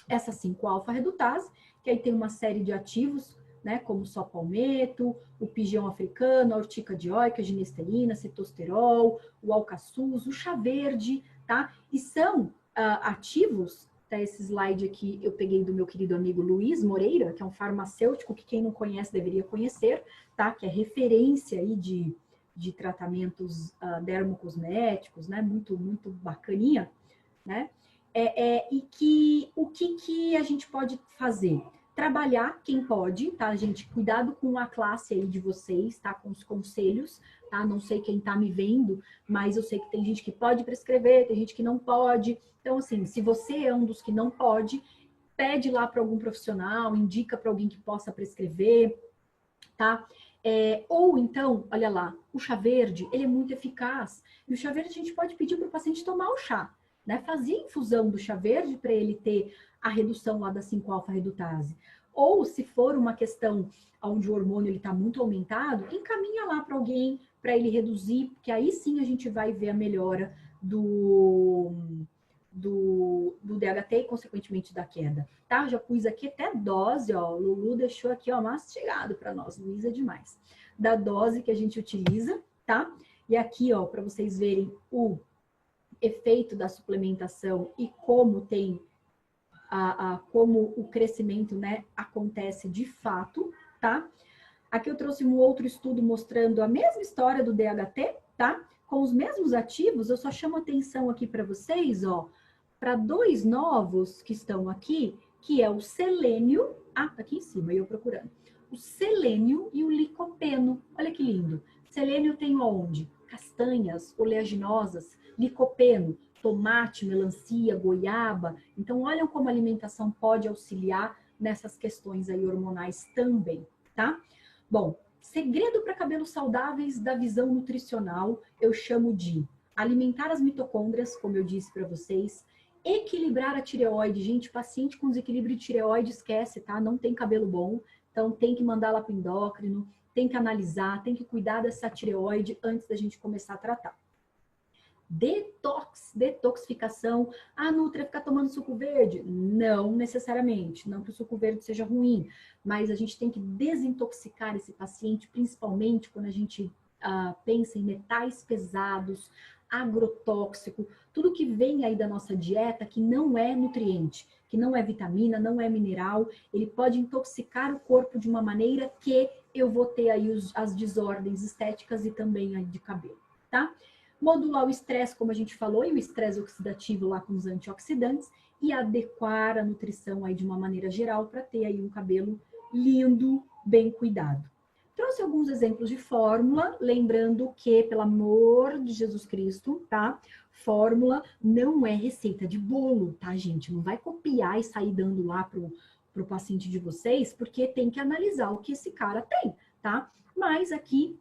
essa 5-alfa-redutase, que aí tem uma série de ativos, né, como o só-palmeto, o pigeão africano, a urtica dioica, a ginesterina, citosterol, o alcaçuz, o chá verde, tá? E são ativos, tá? Esse slide aqui eu peguei do meu querido amigo Luiz Moreira, que é um farmacêutico que quem não conhece deveria conhecer, tá? Que é referência aí de tratamentos dermocosméticos, né? Muito, muito bacaninha, né? E que o que a gente pode fazer? Trabalhar quem pode, tá, gente? Cuidado com a classe aí de vocês, tá? Com os conselhos, tá? Não sei quem tá me vendo, mas eu sei que tem gente que pode prescrever, tem gente que não pode. Então, assim, se você é um dos que não pode, pede lá para algum profissional, indica para alguém que possa prescrever, tá? Ou então, olha lá, o chá verde, ele é muito eficaz. E o chá verde a gente pode pedir para o paciente tomar o chá, né? Fazer infusão do chá verde para ele ter a redução lá da 5-alfa-redutase. Ou se for uma questão onde o hormônio está muito aumentado, encaminha lá para alguém para ele reduzir, porque aí sim a gente vai ver a melhora do DHT e, consequentemente, da queda. Tá? Já pus aqui até dose, ó. O Lulu deixou aqui, ó, mastigado para nós. Luísa é demais. Da dose que a gente utiliza, tá? E aqui, ó, para vocês verem o efeito da suplementação e como tem como o crescimento, né, acontece de fato, tá? Aqui eu trouxe um outro estudo mostrando a mesma história do DHT, tá? Com os mesmos ativos, eu só chamo atenção aqui para vocês, ó, para dois novos que estão aqui, que é o selênio, tá aqui em cima, eu procurando. O selênio e o licopeno. Olha que lindo. Selênio tem onde? Castanhas oleaginosas, licopeno, tomate, melancia, goiaba. Então, olham como a alimentação pode auxiliar nessas questões aí hormonais também, tá? Bom, segredo para cabelos saudáveis da visão nutricional, eu chamo de alimentar as mitocôndrias, como eu disse para vocês, equilibrar a tireoide. Gente, paciente com desequilíbrio de tireoide, esquece, tá? Não tem cabelo bom, então tem que mandar lá para o endócrino, tem que analisar, tem que cuidar dessa tireoide antes da gente começar a tratar. Detoxificação. A Nutria ficar tomando suco verde? Não necessariamente, não que o suco verde seja ruim, mas a gente tem que desintoxicar esse paciente, principalmente quando a gente pensa em metais pesados, agrotóxico, tudo que vem aí da nossa dieta que não é nutriente, que não é vitamina, não é mineral, ele pode intoxicar o corpo de uma maneira que eu vou ter aí as desordens estéticas e também aí de cabelo, tá? Modular o estresse, como a gente falou, e o estresse oxidativo lá com os antioxidantes, e adequar a nutrição aí de uma maneira geral para ter aí um cabelo lindo, bem cuidado. Trouxe alguns exemplos de fórmula, lembrando que, pelo amor de Jesus Cristo, tá? Fórmula não é receita de bolo, tá, gente? Não vai copiar e sair dando lá pro paciente de vocês, porque tem que analisar o que esse cara tem, tá? Mas aqui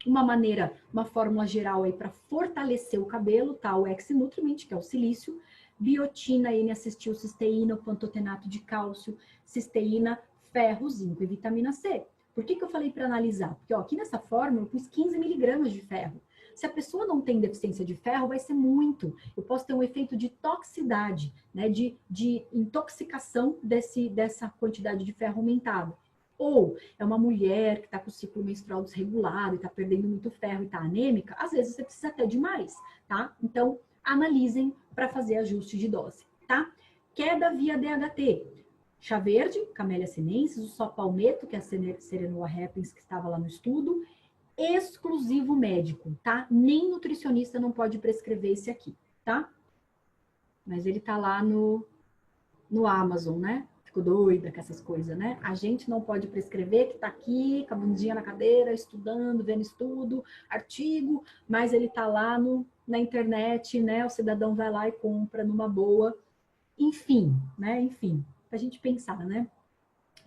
uma fórmula geral aí para fortalecer o cabelo, tá? O X-Nutriment, que é o silício, biotina, N-acetilcisteína, o pantotenato de cálcio, cisteína, ferro, zinco e vitamina C. Por que eu falei para analisar? Porque ó, aqui nessa fórmula eu pus 15 miligramas de ferro. Se a pessoa não tem deficiência de ferro, vai ser muito. Eu posso ter um efeito de toxicidade, né? De intoxicação dessa quantidade de ferro aumentada. Ou é uma mulher que está com o ciclo menstrual desregulado e está perdendo muito ferro e está anêmica, às vezes você precisa até de mais, tá? Então, analisem para fazer ajuste de dose, tá? Queda via DHT. Chá verde, Camellia sinensis, o só palmeto, que é a Serenoa repens, que estava lá no estudo, exclusivo médico, tá? Nem nutricionista não pode prescrever esse aqui, tá? Mas ele tá lá no Amazon, né? Fico doida com essas coisas, né? A gente não pode prescrever, que tá aqui, com a bundinha na cadeira, estudando, vendo estudo, artigo, mas ele tá lá na internet, né? O cidadão vai lá e compra numa boa. Enfim, né? Enfim, pra gente pensar, né?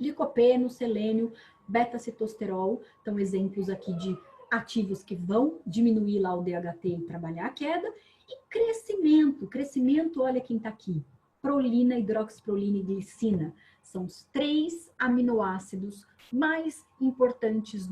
Licopeno, selênio, beta-citosterol, então exemplos aqui de ativos que vão diminuir lá o DHT e trabalhar a queda. E crescimento, olha quem tá aqui, prolina, hidroxiprolina e glicina, são os 3 aminoácidos mais importantes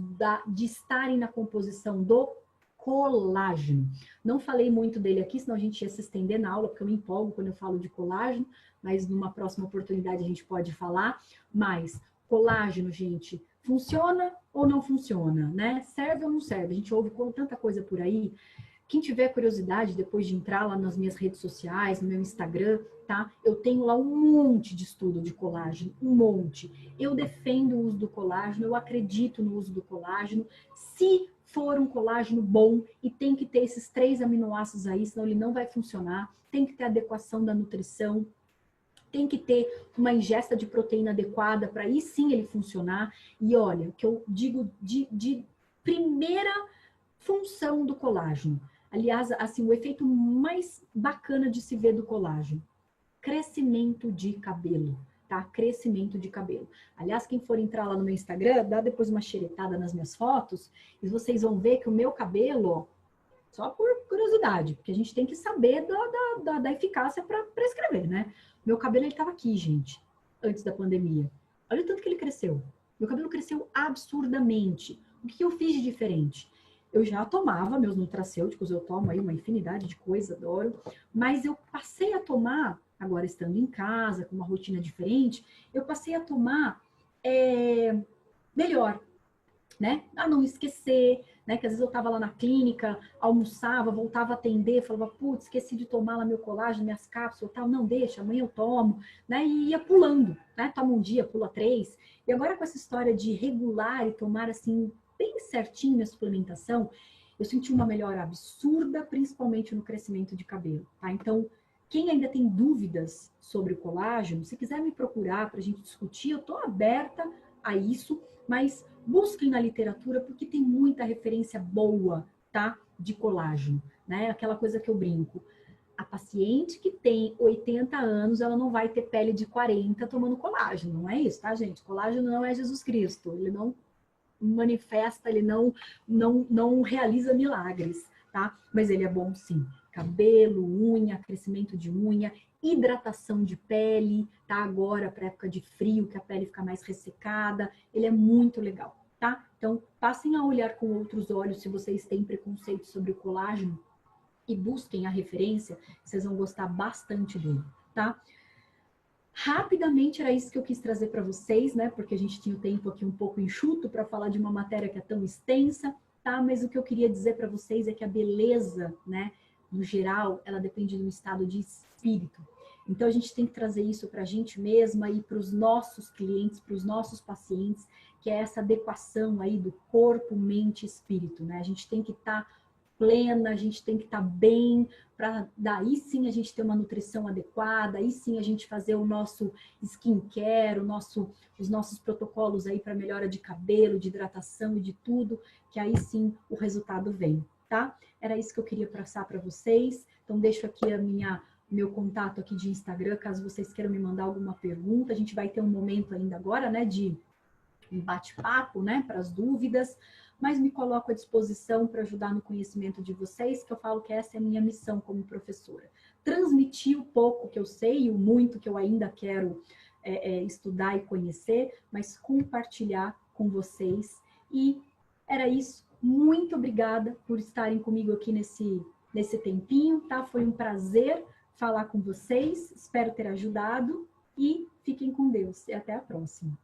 de estarem na composição do colágeno. Não falei muito dele aqui, senão a gente ia se estender na aula, porque eu me empolgo quando eu falo de colágeno, mas numa próxima oportunidade a gente pode falar. Mas colágeno, gente, funciona ou não funciona, né? Serve ou não serve? A gente ouve tanta coisa por aí. Quem tiver curiosidade, depois de entrar lá nas minhas redes sociais, no meu Instagram, tá? Eu tenho lá um monte de estudo de colágeno, um monte. Eu defendo o uso do colágeno, eu acredito no uso do colágeno. Se for um colágeno bom, e tem que ter esses 3 aminoácidos aí, senão ele não vai funcionar. Tem que ter adequação da nutrição, tem que ter uma ingesta de proteína adequada para aí sim ele funcionar. E olha, o que eu digo de primeira função do colágeno. Aliás, assim, o efeito mais bacana de se ver do colágeno: crescimento de cabelo, tá? Crescimento de cabelo. Aliás, quem for entrar lá no meu Instagram, dá depois uma xeretada nas minhas fotos e vocês vão ver que o meu cabelo, ó, só por curiosidade, porque a gente tem que saber da eficácia para prescrever, né? Meu cabelo, ele tava aqui, gente, antes da pandemia. Olha o tanto que ele cresceu. Meu cabelo cresceu absurdamente. O que eu fiz de diferente? Eu já tomava meus nutracêuticos, eu tomo aí uma infinidade de coisa, adoro, mas eu passei a tomar, agora estando em casa, com uma rotina diferente, eu passei a tomar melhor, né? A não esquecer, né? Que às vezes eu tava lá na clínica, almoçava, voltava a atender, falava, putz, esqueci de tomar lá meu colágeno, minhas cápsulas, tal, não deixa, amanhã eu tomo, né? E ia pulando, né? Toma um dia, pula 3. E agora com essa história de regular e tomar assim bem certinho minha suplementação, eu senti uma melhora absurda, principalmente no crescimento de cabelo, tá? Então, quem ainda tem dúvidas sobre o colágeno, se quiser me procurar para a gente discutir, eu tô aberta a isso, mas busquem na literatura porque tem muita referência boa, tá? De colágeno, né? Aquela coisa que eu brinco. A paciente que tem 80 anos, ela não vai ter pele de 40 tomando colágeno, não é isso, tá, gente? Colágeno não é Jesus Cristo, ele não manifesta, ele não realiza milagres, tá? Mas ele é bom sim. Cabelo, unha, crescimento de unha, hidratação de pele, tá? Agora, para época de frio, que a pele fica mais ressecada, ele é muito legal, tá? Então, passem a olhar com outros olhos se vocês têm preconceito sobre o colágeno e busquem a referência, vocês vão gostar bastante dele, tá? Rapidamente era isso que eu quis trazer para vocês, né? Porque a gente tinha o tempo aqui um pouco enxuto para falar de uma matéria que é tão extensa, tá? Mas o que eu queria dizer para vocês é que a beleza, né, no geral, ela depende do estado de espírito. Então a gente tem que trazer isso para a gente mesma e para os nossos clientes, para os nossos pacientes, que é essa adequação aí do corpo, mente e espírito, né? A gente tem que estar plena, a gente tem que estar bem, para daí sim a gente ter uma nutrição adequada, aí sim a gente fazer o nosso skincare, os nossos protocolos aí para melhora de cabelo, de hidratação e de tudo, que aí sim o resultado vem, tá? Era isso que eu queria passar para vocês. Então deixo aqui meu contato aqui de Instagram, caso vocês queiram me mandar alguma pergunta. A gente vai ter um momento ainda agora, né, de um bate-papo, né, para as dúvidas, mas me coloco à disposição para ajudar no conhecimento de vocês, que eu falo que essa é a minha missão como professora. Transmitir o pouco que eu sei e o muito que eu ainda quero estudar e conhecer, mas compartilhar com vocês. E era isso. muito obrigada por estarem comigo aqui nesse tempinho, tá? Foi um prazer falar com vocês, espero ter ajudado e fiquem com Deus e até a próxima.